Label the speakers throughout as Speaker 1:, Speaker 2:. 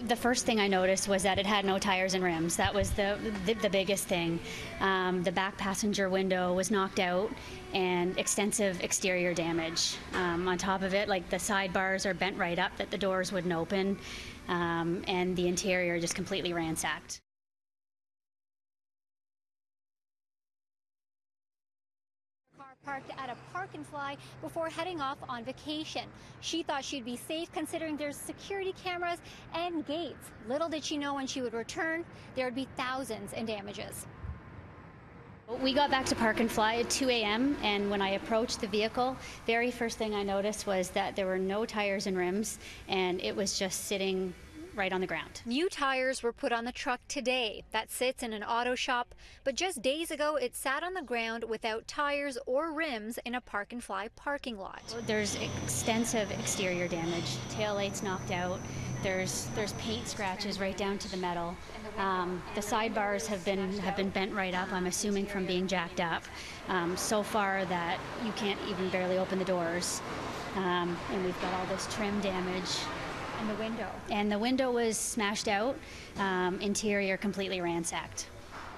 Speaker 1: The first thing I noticed was that it had no tires and rims. That was the biggest thing. The back passenger window was knocked out and extensive exterior damage. On top of it, like the sidebars are bent right up that the doors wouldn't open, and the interior just completely ransacked.
Speaker 2: Parked at a Park and Fly before heading off on vacation. She thought she'd be safe considering there's security cameras and gates. Little did she know when she would return, there would be thousands in damages.
Speaker 1: We got back to Park and Fly at 2 a.m. and when I approached the vehicle, very first thing I noticed was that there were no tires and rims and it was just sitting right on the ground.
Speaker 2: New tires were put on the truck today. That sits in an auto shop, but just days ago it sat on the ground without tires or rims in a Park and Fly parking lot.
Speaker 1: There's extensive exterior damage. Taillights knocked out. There's paint scratches right down to the metal. The sidebars have been bent right up, I'm assuming from being jacked up, so far that you can't even barely open the doors. And we've got all this trim damage.
Speaker 2: And the window.
Speaker 1: And the window was smashed out, interior completely ransacked.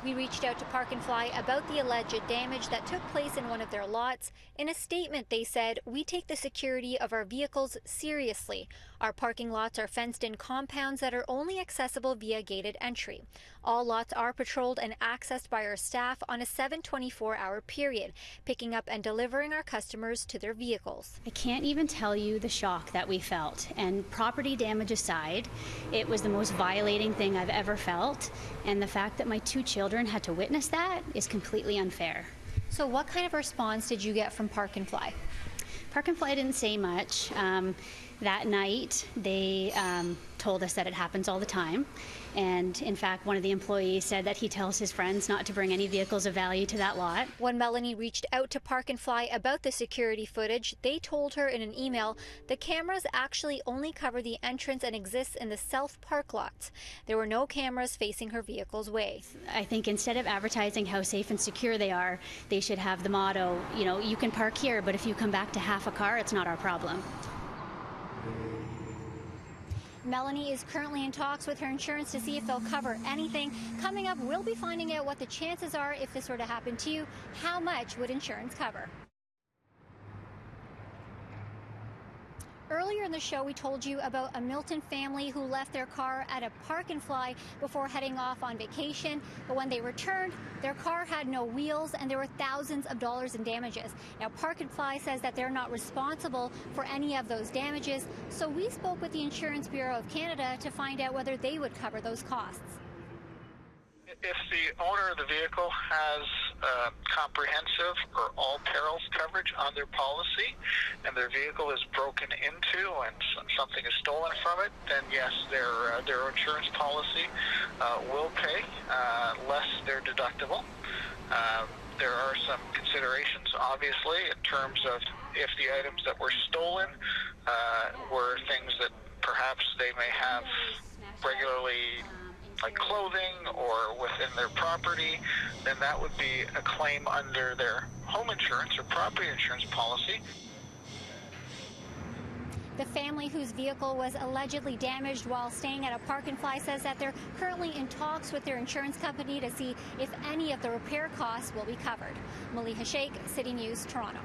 Speaker 2: We reached out to Park and Fly about the alleged damage that took place in one of their lots. In a statement, they said, "We take the security of our vehicles seriously. Our parking lots are fenced-in compounds that are only accessible via gated entry. All lots are patrolled and accessed by our staff on a 7-24-hour period, picking up and delivering our customers to their vehicles."
Speaker 1: I can't even tell you the shock that we felt. And property damage aside, it was the most violating thing I've ever felt. And the fact that my two children had to witness that is completely unfair.
Speaker 2: So what kind of response did you get from Park and Fly?
Speaker 1: Park and Fly didn't say much. That night, they told us that it happens all the time. And in fact, one of the employees said that he tells his friends not to bring any vehicles of value to that lot.
Speaker 2: When Melanie reached out to Park and Fly about the security footage, they told her in an email the cameras actually only cover the entrance and exist in the south park lots. There were no cameras facing her vehicle's way.
Speaker 1: I think instead of advertising how safe and secure they are, they should have the motto, you know, you can park here, but if you come back to half a car, it's not our problem.
Speaker 2: Melanie is currently in talks with her insurance to see if they'll cover anything. Coming up, we'll be finding out what the chances are if this were to happen to you. How much would insurance cover? Earlier in the show, we told you about a Milton family who left their car at a Park and Fly before heading off on vacation. But when they returned, their car had no wheels and there were thousands of dollars in damages. Now, Park and Fly says that they're not responsible for any of those damages. So we spoke with the Insurance Bureau of Canada to find out whether they would cover those costs.
Speaker 3: If the owner of the vehicle has comprehensive or all perils coverage on their policy and their vehicle is broken into and something is stolen from it, then yes, their insurance policy will pay less their deductible. There are some considerations, obviously, in terms of if the items that were stolen were things that perhaps they may have regularly, like clothing or within their property, then that would be a claim under their home insurance or property insurance policy.
Speaker 2: The family whose vehicle was allegedly damaged while staying at a Park and Fly says that they're currently in talks with their insurance company to see if any of the repair costs will be covered. Maliha Sheikh, City News, Toronto.